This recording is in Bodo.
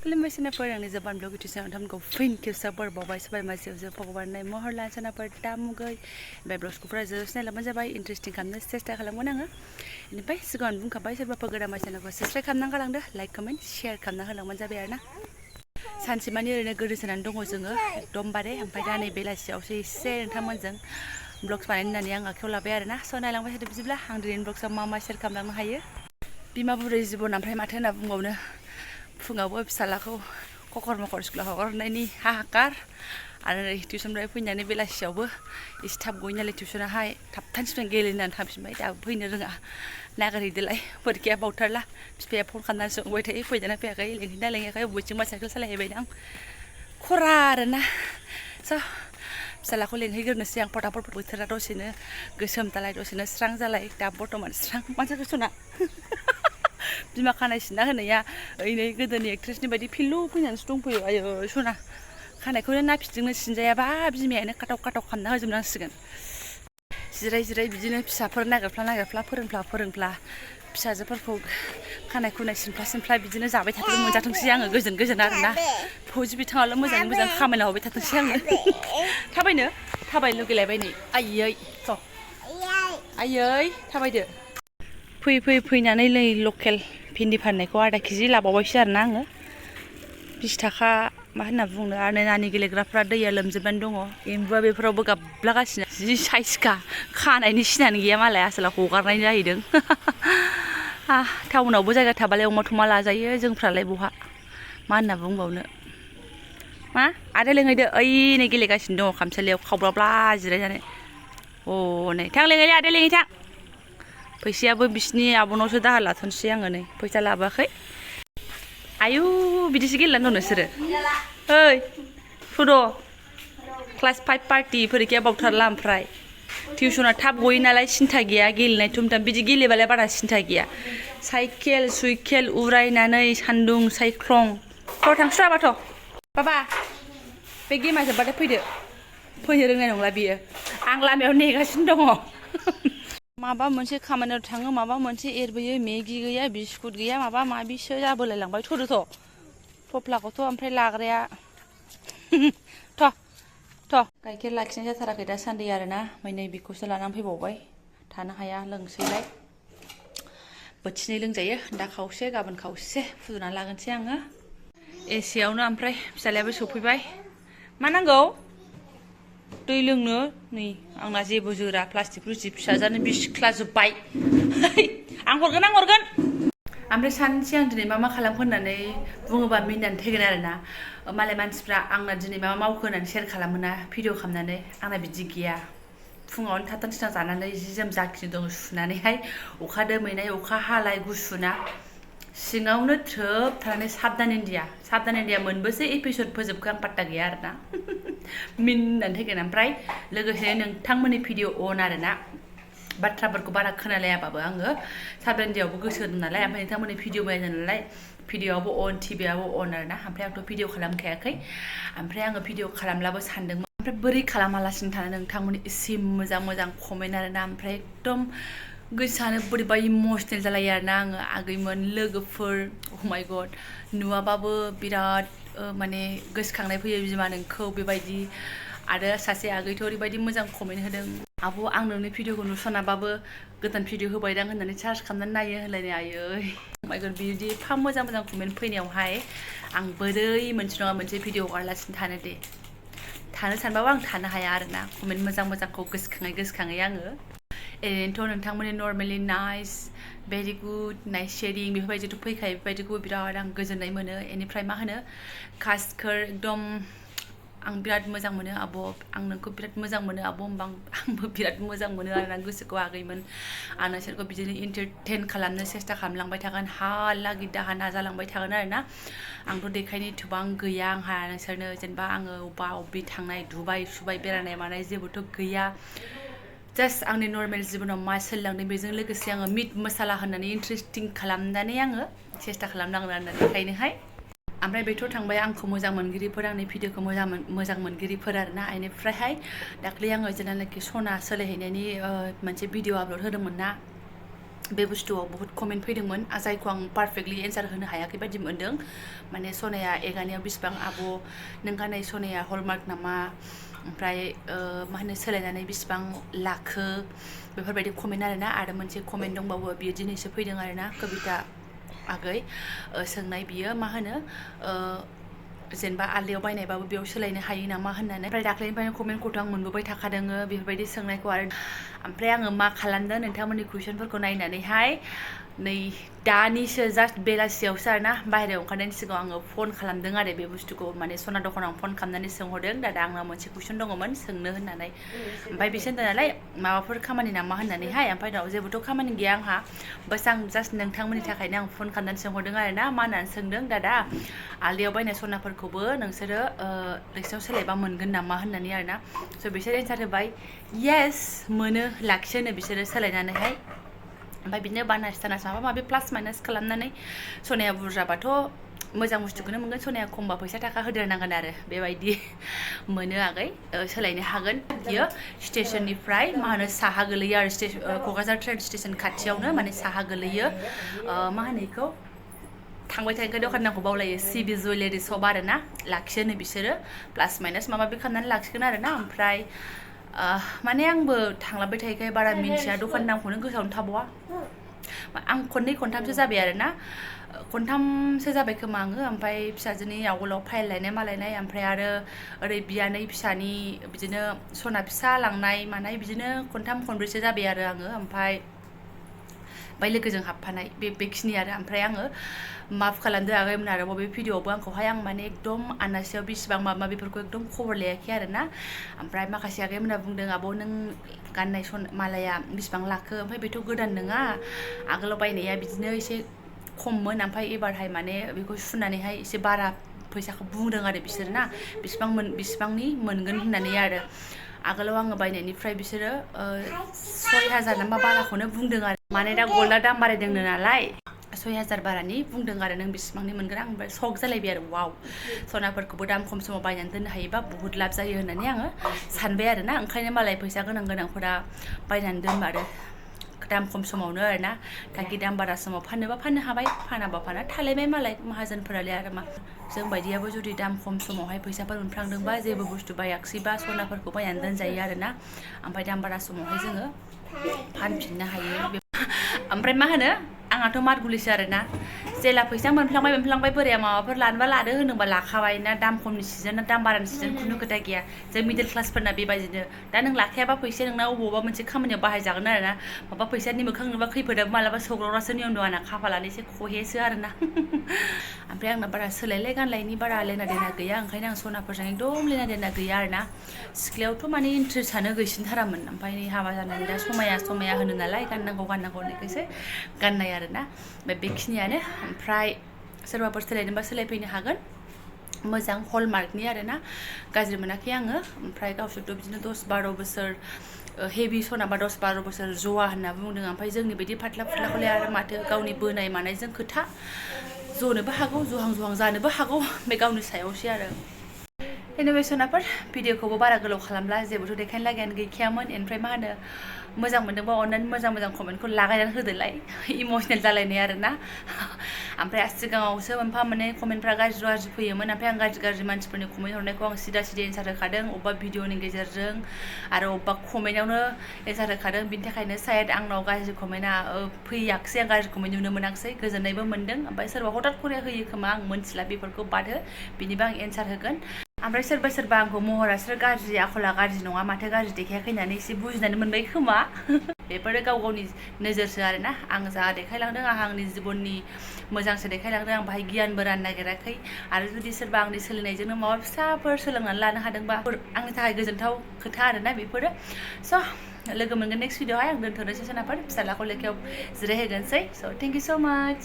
खुलुमबाय सोनाफोर आंनि जबानब्लग इउटुब चेनेल नोंथांमोनखौ फिन खेबसेबाव बरबावबाय सबाय मासेयाव भगबाननाय महर लान सोनाफोर दा मुगै बे ब्लग्सखौफोरा जोबोद नायलांबानो जाबाय इन्टारेस्टिं खालामनो सेस्था खालामगोन आङो बेनिफ्राय सिगाङाव बुंखाबाय सोरबाफोर गोदान चेनेलखौ साबस्क्राइब खालामना गालांदो लाइक कमेन्ट शेयार खालामना होलांबानो जाबाय आरोना सानसेमानि ओरैनो गोदोसोनानै दङ जोङो एकदमबारे ओमफ्राय दा नै बेलासियावसो एसे नोंथांमोनजों ब्लग्स बानायनानै आं आखायाव लाबाय आरोना स' नायलांबाय थादो बिदिब्ला आं दिनैनि ब्लग्सआव मा मा शेयार खालामलांनो हायो बिमा बुरै जिबन ओमफ्राय माथो होनना बुंबावनो फुङावबो फिसालाखौ ककर मकर स्कुलाव हगारनायनि हाहाकार आरो टिउसननिफ्राय फैनानै बेलासियावबो एसे थाब गयो नालाय टिउसनाहाय थाब थांफिनबाय गेलेनानै थांफिनबाय दाबो फैनो रोङा नागिरहैदोलाय फरिखाया बावथारला बिफाया फन खालामनानै सोंबाय थायो फैदोंना फैयाखै लेंहैना लेङाखै बबेथिंबा साइकेल सालायहैबाय दां खरा आरोना स' फिसालाखौ लेंहैग्रोनोसै आं फटाफट बोथोरा दसेनो गोसोम दालाय दसेनो स्रां जालाय दा बर्थमान स्रां मा जाखो सना बिमा खानाय सिनना होनाया ओइनै गोदोनि एक्ट्रेसनि बायदि फिलु फैनानैसो दंफैयो आयो सना खानायखौनो ना फिथिंनो सिनजायाबा बिमायानो काटाव काटाव खालामना होजोबनांसिगोन जिराय जिराय बिदिनो फिसाफोर नागिरफ्ला फोरोंफ्ला फिसाजोफोरखौ खानाय खुनाय सिनफ्ला बिदिनो जाबाय थाथों मोनजाथोंसै आङो गोजोन आरोना फौजि बिथाङाल' मोजाङै मोजां खामायना हरबाय थाथोंसै आङो थाबायनो लुगैलायबाय नै आयै थ' आयै थाबायदो फैनानै नै लकेल भिन्दि फाननायखौ आधा केजि लाबावबायसो आरोना आङो 20 थाखा मा होनना बुंनो आरो नानि गेलेग्राफ्रा दैया लोमजोबनानै दङ एम्बुआ बेफोरावबो गाबलागासिनो जि साइजखा खानायनि सिनानो गैया मालाय आसोला हगारनाय जाहैदों टाउनावबो जायगा थाबालाय अमा थमा लाजायो जोंफ्रालाय बहा मा होनना बुंबावनो मा आरो लोंहैदो ओइ नै गेलेगासिनो दङ खामसालियाव खावब्लाब्ला जिरायनानै नै थां लोंहैदो आदै लोंहै थां फैसायाबो बिसिनि आब'नावसो दाहार लाथ'नोसै आङो नै फैसा लाबोआखै आयु बिदिसो गेलेनानै दं नोंसोरो ओइ फुद' क्लास 5 पार्टि फरिखाया बावथारला ओमफ्राय टिउसना थाब गयो नालाय सिन्था गैया गेलेनाय थुमथाम बिदि गेलेबालाय बारा सिन्था गैया साइकेल सुइकेल उरायनानै सान्दुं सायख्लं थ' थांस्राबाथ' बाबा बे गेमा जोब्बाथाय फैनो रोंनाय नंला बियो आं लामायाव नेगासिनो दङ माबा मोनसे खामानियाव थाङो माबा मोनसे एरबोयो मेगि गैया बिस्कुट गैया माबा माबिसो जाबोलाय लांबाय थ'थ' थफ्लाखौथ' ओमफ्राय लाग्राया थ' गाइखेर लाखिनाय जाथाराखै दासान्दि आरोना ओमफ्राय नै बेखौसो लानानै फैबावबाय थानो हाया लोंसैलाय बोथिनै लोंजायो दा खावसे गाबोन खावसे फुदुंनानै लागोनसै आङो एसेयावनो ओमफ्राय फिसालायाबो सफैबाय मा नांगौ दै लोंनो नै आंना जेबो जोरा प्लास्टिक फिसाजानो बिसिख्ला जोब्बाय आं हरगोन ओमफ्राय सानसे आं दिनै मा खालामखो होननानै बुङोबा मिनिनानै थैगोन आरोना मालाय मानसिफ्रा आंना दिनै मा मावखो होननानै शेयार खालामोना भिडिअ खालामनानै आंना बिदि गैया फुङावनो थाथां थिथां जानानै जि जोम जाखिनि दं सुनानैहाय अखा दोमैनाय अखा हालाय गुसुना सिङावनो थ्रोब थानानै साबधान इन्डिया मोनबोसो एपिसड फोजोबखो आं पात्ता गैया आरोना मिनिनानै थैगोन ओमफ्राय लोगोसे नोंथांमोननि भिडिअ अन आरोना बाथ्राफोरखौ बारा खोनालायाबाबो आङो साबधान इन्डियाआवबो गोसो होदों नालाय ओमफ्राय नोंथांमोननि भिडिअ बानायदों नालाय भिडिअआवबो अन टिभिआवबो अन आरोना ओमफ्राय आंथ' भिडिअ खालामखायाखै ओमफ्राय आङो भिडिअ खालामब्लाबो सानदोंमोन ओमफ्राय बोरै खालामालासिनो थानो नोंथांमोननि एसे मोजां कमेन्ट आरोना ओमफ्राय एकदम गोसोआनो बोरैबा इमसनेल जालायो आरोना आङो आगैमोन लोगोफोर अ माय गड नुवाबाबो बिराद माने गोसोखांनाय फैयो बिमा नोंखौ बेबायदि आरो सासे आगैथ' ओरैबायदि मोजां कमेन्ट होदों आब' आं नोंनि भिडिअखौ नुसनाबाबो गोदान भिडिअ होबायदां होननानै सार्च खालामनानै नायो होनलायनाय आयै अ माय गड बिदि एफा मोजां कमेन्ट फैनायावहाय आं बोरै मोनसे नङा मोनसे भिडिअ हगारालासिनो थानो सानबाबो आं थानो हाया आरोना कमेन्ट मोजांखौ गोसोखाङै आङो ओरैनोथ' नोंथांमोननि नर्मेलि नाइस भेरि गुड नाइस शेयारिं बेफोरबायदिथ' फैखायो बेबायदिखौ बिराद आं गोजोननाय मोनो बेनिफ्राय मा होनो कास्टखौ एकदम आं बिराद मोजां मोनो आब' आं नोंखौ बिराद मोजां मोनो आब' होमबा आंबो बिराद मोजां मोनो आरोना गोसोखौ आगैमोन आं नोंसोरखौ बिदिनो इन्टारटेन खालामनो सेस्था खालामलांबाय थागोन हालागि दाहा नाजालांबाय थागोन आरोना आंथ' देखायनो एथबां गैया आंहा नोंसोरनो जेनेबा आङो अबेबा थांनाय दुबाइ सुबाइ बेरायनाय मानाय जेबोथ' गैया जास्ट आंनि नर्मेल जिबनाव मा सोलिलांदों बेजों लोगोसे आङो मिट मसाला होननानै इन्टारेस्टिं खालामनानै आङो सेस्था खालामनांगोन आरोना बेखायनोहाय ओमफ्राय बेथ' थांबाय आंखौ मोजां मोनगिरिफोर आंनि भिडिअखौ मोजां मोनगिरिफोर आरोना बेनिफ्रायहाय दाख्लै आङो जेब्लानाखि सना सोलायहैनायनि मोनसे भिडिअ आपल'ड होदोंमोन ना बे बुस्थुआव बहुत कमेन्ट फैदोंमोन जायखौ आं पारफेक्टलि एन्सार होनो हायाखै बायदि मोन्दों माने सनाया एगानियाव बेसेबां आब' नों गाननाय सनाया हलमार्क नामा ओमफ्राय मा होनो सोलायनानै बेसेबां लाखो बेफोरबायदि कमेन्ट आरोना आरो मोनसे कमेन्ट दंबावो बियो दिनैसो फैदों आरोना कबिता आगै सोंनाय बियो मा होनो जेनेबा आलदायाव बायनायबाबो बेयाव सोलायनो हायो नामा होननानै ओमफ्राय दाख्लैनिफ्रायनो कमेन्टखौथ' आं मोनबोबाय थाखादों बेफोरबायदि सोंनायखौ आरो ओमफ्राय आङो मा खालामदों नोंथांमोननि कुइसनफोरखौ नायनानैहाय नै दानिसो जास्ट बेलासियावसो आरोना बाहेरायाव ओंखारनायनि सिगाङाव आङो फन खालामदों आरो बे बुस्थुखौ माने सना दखानाव फन खालामनानै सोंहरदों दादा आंनाव मोनसे कुइसन दङमोन सोंनो होननानै ओमफ्राय बिसोर होनदों नालाय माबाफोर खामानि नामा होननानैहाय ओमफ्य उनाव जेबोथ' खामानि गैया आंहा बास आं जास्ट नोंथांमोननि थाखायनो आं फन खालामनानै सोंहरदों आरोना मा होननानै सोंदों दादा आलदायाव बायनाय सनाफोरखौबो नोंसोरो नोंसिनाव सोलायबा मोनगोन नामा होननानै आरोना स' बिसोर एन्सार होबाय येस मोनो लाखियोनो बिसोरो सोलायनानैहाय ओमफ्राय बिदिनो बानास थानास माबा माबि प्लास माइनास खालामनानै सनाया बुरजाबाथ' मोजां बुस्थुखौनो मोनगोन सनाया खमबा फैसा थाखा होदेरनांगोन आरो बेबायदि मोनो आगै सोलायनो हागोन बियो स्टेसननिफ्राय मा होनो साहा गोलैयो आरो क'क्राझार ट्रेन स्टेसन खाथियावनो माने साहा गोलैयो मा होनो बेखौ थांबाय थानाय दखान नामखौ बावलायो सिबि जुवेलारि शप आरोना लाखियोनो बिसोरो प्लास माइनास माबा माबि खालामनानै लाखिगोन आरोना ओमफ्राय माने आंबो थांलाबाय थायोखाय बारा मिन्थिया दखान नामखौनो गोसोआवनो थाबावा आं खननै खनथामसो जाबाय आरोना खनथामसो जाबाय खोमा आङो ओमफ्राय फिसाजोनि आवगोलाव फाइल लायनाय मालायनाय ओमफ्राय आरो ओरै बियानै फिसानि बिदिनो सना फिसा लांनाय मानाय बिदिनो खनथाम खनब्रैसो जाबाय आरो आङो ओमफ्राय लोगोजों हाबफानाय बेखिनि आरो ओमफ्राय आङो माफ खालामदो आगैमोन आरो बबे भिडिअआवबो आंखौहाय आं माने एकदम आन्दासेयाव बेसेबां माबा बेफोरखौ एकदम खबर लायाखै आरोना ओमफ्राय माखासे आगैमोना बुंदों आब' नों गाननाय मालाया बेसेबां लाखो ओमफ्राय बेथ' गोदान नङा आगोलाव बायनाया बिदिनो एसे खममोन ओमफ्राय एबारहाय माने बेखौ सुनानैहाय एसे बारा फैसाखौ बुंदों आरो बिसोर ना बेसेबांनि मोनगोन होननानै आरो आगोलाव आङो बायनायनिफ्राय बिसोरो 6,000 नामा बाराखौनो बुंदों आरो माने दा गल्डआ दाम बारायदोंनो नालाय 6,000 बारानि बुंदों आरो नों बेसेबांनि मोनगोन आं ओमफ्राय सक जालायबाय आरो वाव सनाफोरखौबो दाम खम समाव बायनानै दोननो हायोबा बुहुत लाब जायो होननानै आङो सानबाय आरोना ओंखायनो मालाय फैसा गोनांफोरा बायनानै दोनमारो दाम खम समावनो आरोना थाखि दाम बारा समाव फाननोबा फाननो हाबाय फानाबा फाना थालायबाय मालाय माहाजोनफोरालाय आरो मा जों बायदियाबो जुदि दाम खम समावहाय फैसाफोर मोनफ्रांदोंबा जेबो बुस्थु बायाखिसैबा सनाफोरखौ बायनानै दोनजायो आरोना ओमफ्राय दाम बारा समावहाय जोङो फानफिननो हायो ओमफ्राय मा होनो आंहाथ' मारगुलिसो आरोना जेला फैसा मोनफ्लांबाय बोराया माबाफोर लानोबा लादो होनोबा लाखाबाय ना दाम खमनि सिजन ना दाम बारानि सिजन खुनु खोथा गैया जों मिडिल क्लासफोरना बेबायदिनो दा नों लाखायाबा फैसाया नोंना अबावबा मोनसे खामानियाव बाहायजागोन आरोना माबा फैसानि मोखां नुबा खैफोदाबो मालाबा सौग्रावनासो नियम दं आंना खाफालानो एसे खहेसो आरोना ओमफ्राय आंना बारा सोलायलाय गानलायनि बारा लेना देना गैया ओंखायनो आं सनाफोरजों एकदम लेना देना गैया आरोना सिख्लायावथ' माने इन्ट्रेस्टआनो गैसिनथारामोन ओमफ्राय समाया होनो नालाय गाननांगौ होननायखायसो गाननाय आरोना बेखिनियानो ओमफ्राय सोरबाफोर सोलायनोबा सोलायफैनो हागोन मोजां हलमार्कनि आरोना गाज्रि मोनाखै आङो ओमफ्राय गावसोरथ' बिदिनो 10-12 बोसोर हेभि सनाबा 10-12 बोसोर जवा होनना बुंदों ओमफ्राय जोंनि बायदि फाथ्ला फुथ्लाखौलाय आरो माथो गावनि बोनाय मानायजों खोथा जनोबो हागौ जुहां जानोबो हागौ बे गावनि सायावसो आरो एनिवे सनाफोर भिडिअखौबो बारा गोलाव खालामला जेबोथ' देखायनो लागायानो गैखायामोन ओमफ्राय मा होनो मोजां मोनदोंबा अननानै मोजां कमेन्टखौ लागायनानै होदोलाय इमसनेल जालायनाय आरोना ओमफ्राय सिगाङावसो मोनफा मोननै कमेन्टफ्रा गाज्रि फैयोमोन ओमफ्राय आं गाज्रि मानसिफोरनि कमेन्ट हरनायखौ आं सिदा एन्सार होखादों अबेबा भिडिअनि गेजेरजों आरो अबेबा कमेन्टआवनो एन्सार होखादों बिनि थाखायनो सायद आंनाव गाज्रि कमेन्टआ फैयाखिसै आं गाज्रि कमेन्ट नुनो मोनाखिसै गोजोननायबो मोनदों ओमफ्राय सोरबा हठात खरि होयो खोमा आं मोनथिला बेफोरखौ बाद हो बिनिबा आं एन्सार होगोन ओमफ्राय सोरबा आंखौ महरासो गाज्रि आखला गाज्रि नङा माथो गाज्रि देखायाखै होननानै एसे बुजिनानै मोनबाय खोमा बेफोरो गावनि नोजोरसो आरोना आं जा देखायलांदों आंनि जिबननि मोजांसो देखायलांदों आं बाहाय गियानबो राननो नागिराखै आरो जुदि सोरबा आंनि सोलिनायजोंनो माबा फिसाफोर सोलोंनानै लानो हादोंबा आंनि थाखाय गोजोनथाव खोथा आरोना बेफोरो स' लोगो मोनगोन नेक्स्ट भिडिअआवहाय आं दोनथ'नोसै सोनाफोर फिसालाखौ लेखायाव जिरायहोगोनसै स' थेंक इउ स' माच